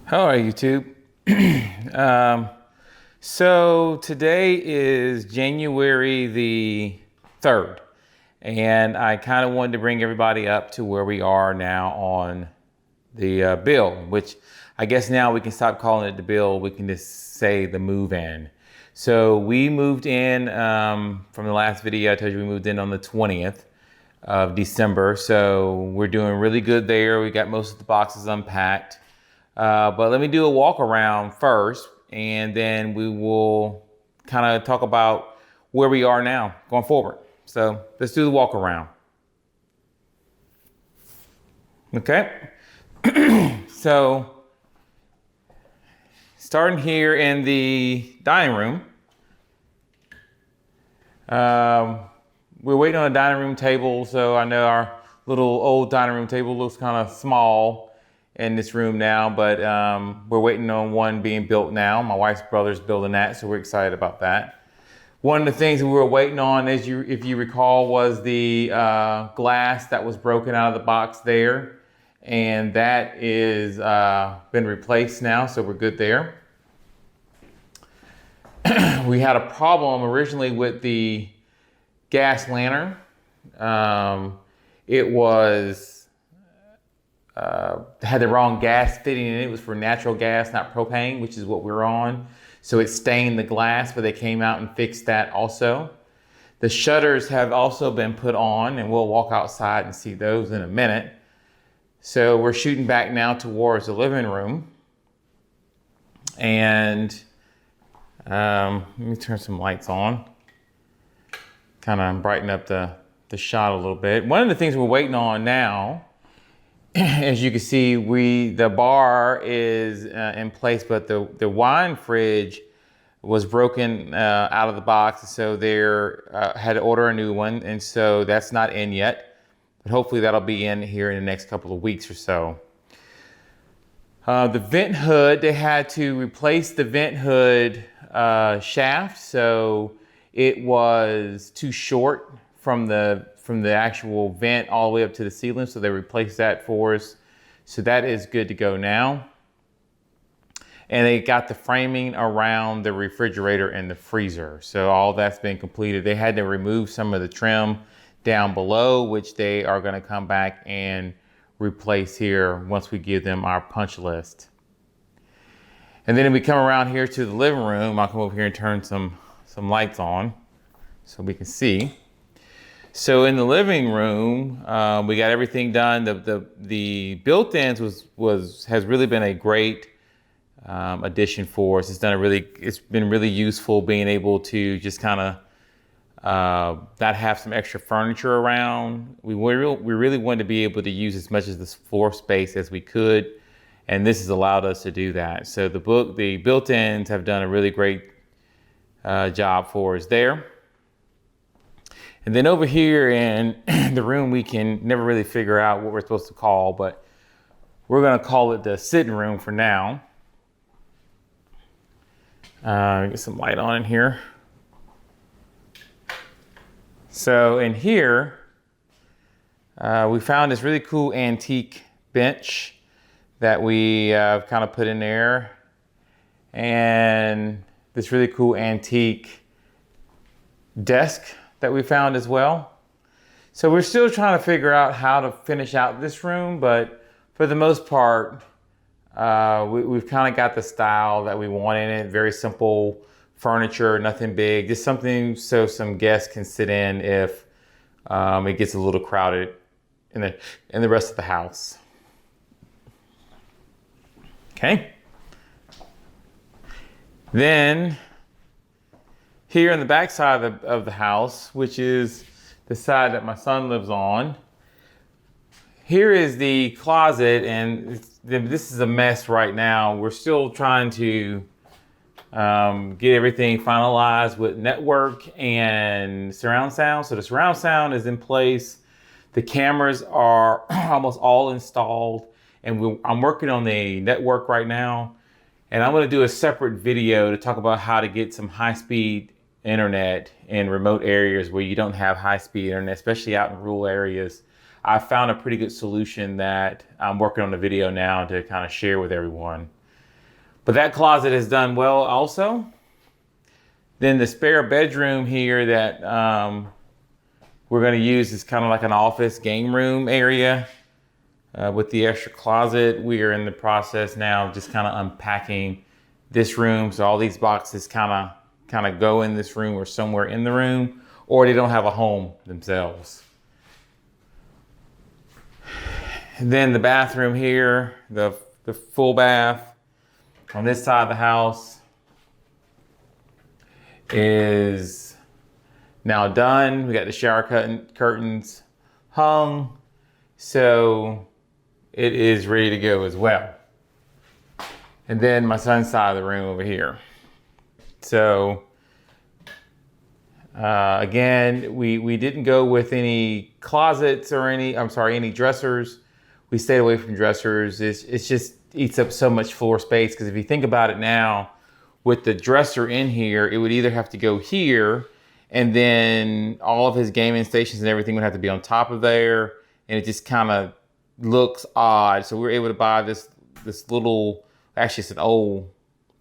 How are you, YouTube? So today is January the 3rd, and I kind of wanted to bring everybody up to where we are now on the bill, which I guess now we can stop calling it the bill. We can just say the move in. So we moved in from the last video. I told you we moved in on the 20th of December. So we're doing really good there. We got most of the boxes unpacked. But let me do a walk around first, and then we will kind of talk about where we are now going forward. So let's do the walk around. Okay. So starting here in the dining room, we're waiting on a dining room table. So I know our little old dining room table looks kind of small in this room now, but we're waiting on one being built now. My wife's brother's building that, so we're excited about that. One of the things we were waiting on, if you recall, was the glass that was broken out of the box there, and that is been replaced now, so we're good there. We had a problem originally with the gas lantern. It was had the wrong gas fitting in it. It was for natural gas, not propane, which is what we're on. So it stained the glass, but they came out and fixed that also. The shutters have also been put on, and we'll walk outside and see those in a minute. So we're shooting back now towards the living room. And let me turn some lights on. Kind of brighten up the shot a little bit. One of the things we're waiting on now, as you can see, the bar is in place, but the wine fridge was broken out of the box, so they had to order a new one, and so that's not in yet. But hopefully that'll be in here in the next couple of weeks or so. The vent hood, they had to replace the vent hood shaft, so it was too short from the actual vent all the way up to the ceiling, so they replaced that for us. So that is good to go now. And they got the framing around the refrigerator and the freezer. So all that's been completed. They had to remove some of the trim down below, which they are gonna come back and replace here once we give them our punch list. And then if we come around here to the living room, I'll come over here and turn some lights on so we can see. So in the living room, we got everything done. The built-ins has really been a great addition for us. It's been really useful being able to just kind of not have some extra furniture around. We really wanted to be able to use as much of this floor space as we could, and this has allowed us to do that. So the built-ins have done a really great job for us there. And then over here in the room, we can never really figure out what we're supposed to call, but we're gonna call it the sitting room for now. Get some light on in here. So in here, we found this really cool antique bench that we kind of put in there, and this really cool antique desk that we found as well. So we're still trying to figure out how to finish out this room, but for the most part, we've kind of got the style that we want in it. Very simple furniture, nothing big, just something so some guests can sit in if it gets a little crowded in the rest of the house. Okay. Then here on the back side of the house, which is the side that my son lives on, here is the closet, and this is a mess right now. We're still trying to get everything finalized with network and surround sound. So the surround sound is in place. The cameras are almost all installed, and I'm working on the network right now. And I'm gonna do a separate video to talk about how to get some high-speed internet in remote areas where you don't have high-speed internet, especially out in rural areas. I found a pretty good solution that I'm working on the video now to kind of share with everyone. But that closet is done well also. Then the spare bedroom here that we're going to use is kind of like an office game room area with the extra closet. We are in the process now of just kind of unpacking this room. So all these boxes kind of go in this room or somewhere in the room, or they don't have a home themselves. And then the bathroom here, the full bath on this side of the house is now done. We got the shower curtains hung, so it is ready to go as well. And then my son's side of the room over here. So again, we didn't go with any closets or any dressers. We stayed away from dressers. It's just eats up so much floor space, because if you think about it now, with the dresser in here, it would either have to go here, and then all of his gaming stations and everything would have to be on top of there, and it just kind of looks odd. So we were able to buy this little, actually it's an old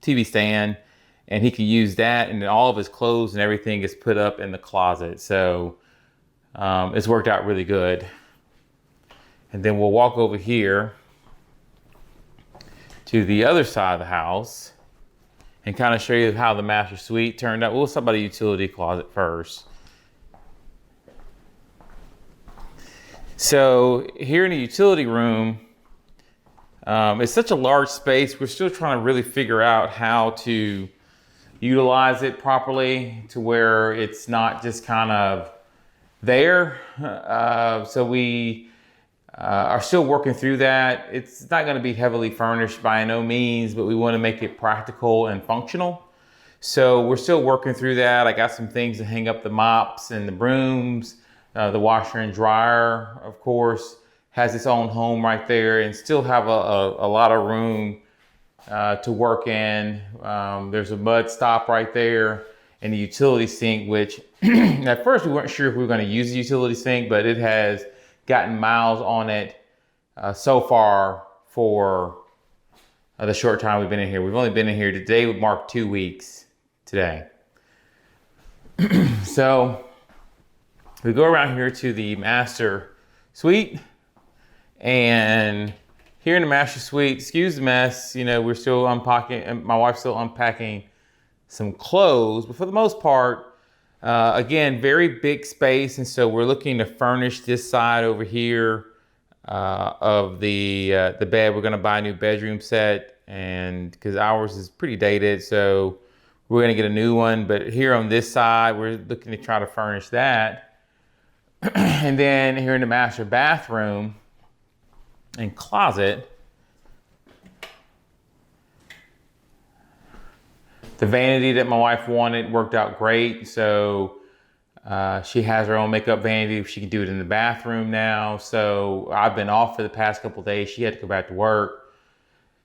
TV stand, and he can use that, and then all of his clothes and everything is put up in the closet. So it's worked out really good. And then we'll walk over here to the other side of the house and kind of show you how the master suite turned out. We'll talk about a utility closet first. So here in the utility room, it's such a large space. We're still trying to really figure out how to utilize it properly to where it's not just kind of there. So we are still working through that. It's not going to be heavily furnished by no means, but we want to make it practical and functional. So we're still working through that. I got some things to hang up the mops and the brooms. The washer and dryer, of course, has its own home right there, and still have a lot of room to work in. There's a mud stop right there, and the utility sink, which at first we weren't sure if we were going to use the utility sink, but it has gotten miles on it so far for the short time we've been in here. We've only been in here today, would mark 2 weeks today. So we go around here to the master suite, and here in the master suite, excuse the mess, we're still unpacking, and my wife's still unpacking some clothes, but for the most part, again, very big space, and so we're looking to furnish this side over here of the bed. We're going to buy a new bedroom set, and because ours is pretty dated, so we're going to get a new one. But here on this side, we're looking to try to furnish that. And then here in the master bathroom and closet, the vanity that my wife wanted worked out great. So she has her own makeup vanity. She can do it in the bathroom now. So I've been off for the past couple of days. She had to go back to work.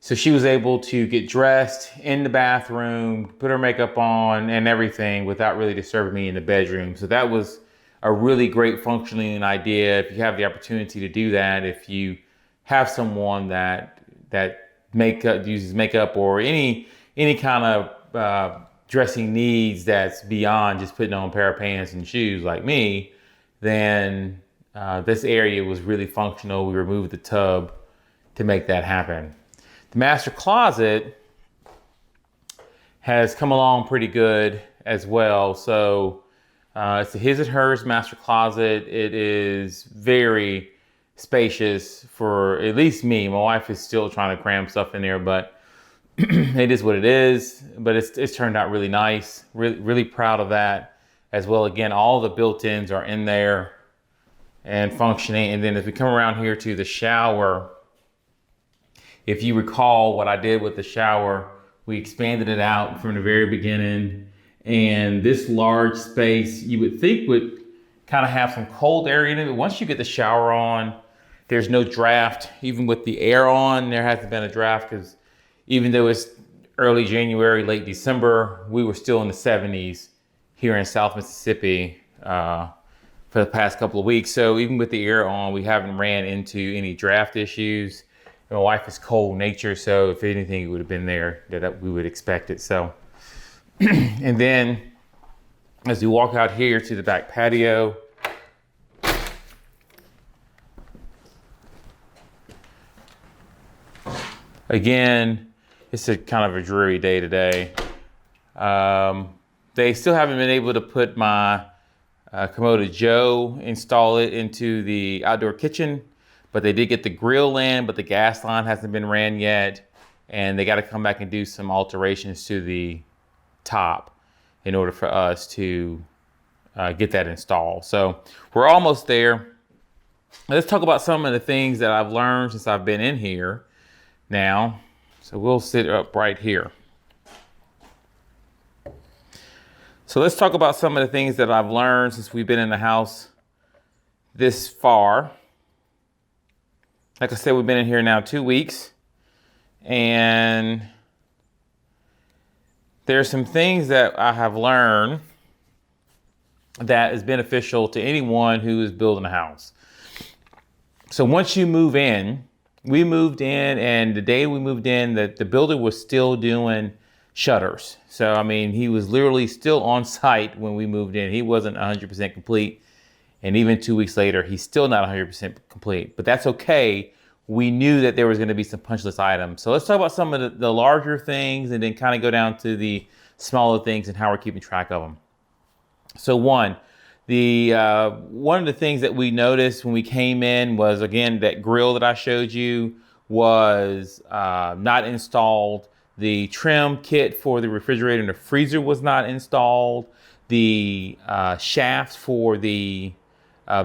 So she was able to get dressed in the bathroom, put her makeup on and everything without really disturbing me in the bedroom. So that was a really great functioning idea. If you have the opportunity to do that, if you have someone that uses makeup or any kind of dressing needs that's beyond just putting on a pair of pants and shoes like me, then this area was really functional. We removed the tub to make that happen. The master closet has come along pretty good as well. So it's a his and hers master closet. It is very spacious for at least me. My wife is still trying to cram stuff in there, but it is what it is. But it's turned out really nice. Really proud of that as well. Again, all the built-ins are in there and functioning. And then if we come around here to the shower, if you recall what I did with the shower, we expanded it out from the very beginning. And this large space, you would think would kind of have some cold area in it. But once you get the shower on, there's no draft. Even with the air on, there hasn't been a draft, because even though it's early January, late December, we were still in the 70s here in South Mississippi for the past couple of weeks. So even with the air on, we haven't ran into any draft issues. My wife is cold nature, so if anything, it would have been there that we would expect it. So, and then as we walk out here to the back patio, again, it's a kind of a dreary day today. They still haven't been able to put my Komodo Joe, install it into the outdoor kitchen, but they did get the grill in, but the gas line hasn't been ran yet. And they got to come back and do some alterations to the top in order for us to get that installed. So we're almost there. Let's talk about some of the things that I've learned since I've been in here now. So we'll sit up right here. So let's talk about some of the things that I've learned since we've been in the house this far. Like I said, we've been in here now 2 weeks, and there's some things that I have learned that is beneficial to anyone who is building a house. So once you move in, we moved in, and the day we moved in, the builder was still doing shutters. So, I mean, he was literally still on site when we moved in. He wasn't 100% complete. And even 2 weeks later, he's still not 100% complete. But that's okay. We knew that there was going to be some punch list items. So let's talk about some of the larger things and then kind of go down to the smaller things and how we're keeping track of them. So one of the things that we noticed when we came in was, again, that grill that I showed you was not installed. The trim kit for the refrigerator and the freezer was not installed. The shafts for the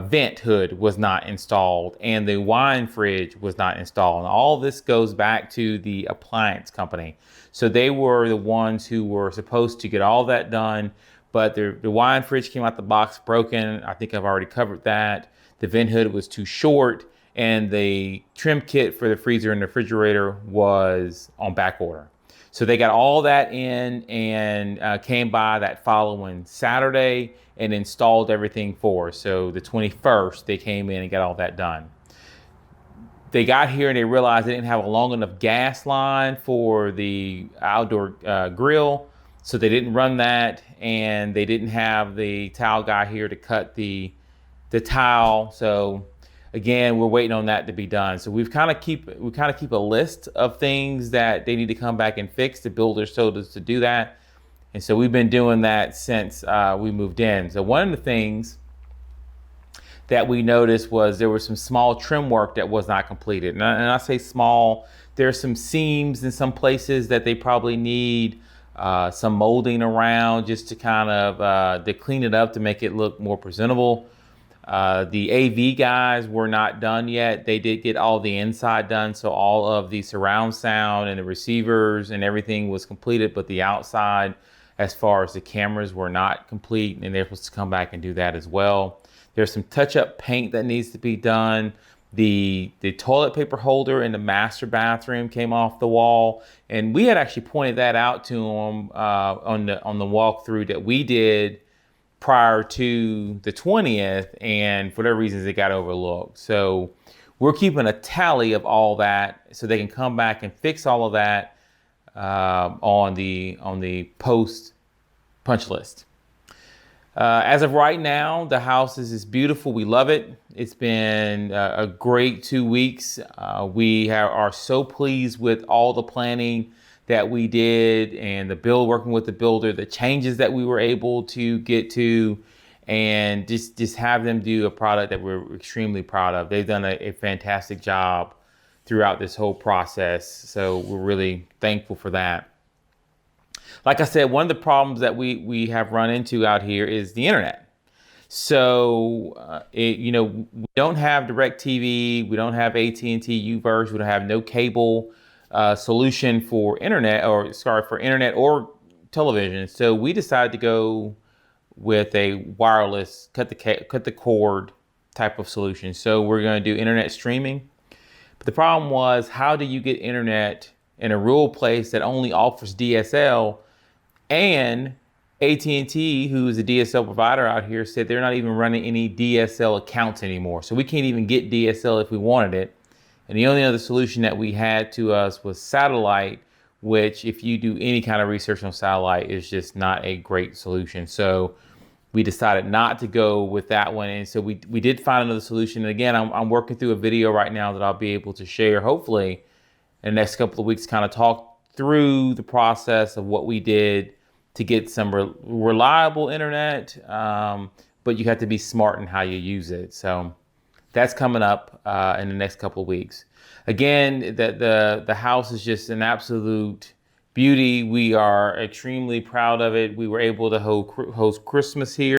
vent hood was not installed, and the wine fridge was not installed. And all this goes back to the appliance company. So they were the ones who were supposed to get all that done, but the wine fridge came out the box broken. I think I've already covered that. The vent hood was too short, and the trim kit for the freezer and the refrigerator was on back order. So they got all that in and came by that following Saturday and installed everything for us. So the 21st, they came in and got all that done. They got here and they realized they didn't have a long enough gas line for the outdoor grill. So they didn't run that, and they didn't have the tile guy here to cut the tile. So again, we're waiting on that to be done. So we kind of keep a list of things that they need to come back and fix. The builders told us to do that. And so we've been doing that since we moved in. So one of the things that we noticed was there was some small trim work that was not completed. And I say small, there's some seams in some places that they probably need some molding around just to kind of to clean it up to make it look more presentable. The AV guys were not done yet. They did get all the inside done. So all of the surround sound and the receivers and everything was completed, but the outside, as far as the cameras, were not complete, and they're supposed to come back and do that as well. There's some touch-up paint that needs to be done. The toilet paper holder in the master bathroom came off the wall, and we had actually pointed that out to them on the walkthrough that we did prior to the 20th, and for whatever reasons it got overlooked. So we're keeping a tally of all that so they can come back and fix all of that on the post punch list. As of right now, the house is beautiful. We love it. It's been a great 2 weeks. We are so pleased with all the planning that we did and working with the builder, the changes that we were able to get to, and just have them do a product that we're extremely proud of. They've done a fantastic job throughout this whole process. So we're really thankful for that. Like I said, one of the problems that we have run into out here is the internet. So, we don't have DirecTV, we don't have AT&T UVerse, we don't have no cable solution for internet or television. So we decided to go with a wireless, cut the cord type of solution. So we're going to do internet streaming. But the problem was, how do you get internet in a rural place that only offers DSL? And AT&T, who is a DSL provider out here, said they're not even running any DSL accounts anymore. So we can't even get DSL if we wanted it And the only other solution that we had to us was satellite, which if you do any kind of research on satellite is just not a great solution. So we decided not to go with that one. And so we did find another solution. And again, I'm working through a video right now that I'll be able to share, hopefully in the next couple of weeks, kind of talk through the process of what we did to get some reliable internet. But you have to be smart in how you use it. So that's coming up in the next couple of weeks. Again, the house is just an absolute beauty. We are extremely proud of it. We were able to host Christmas here.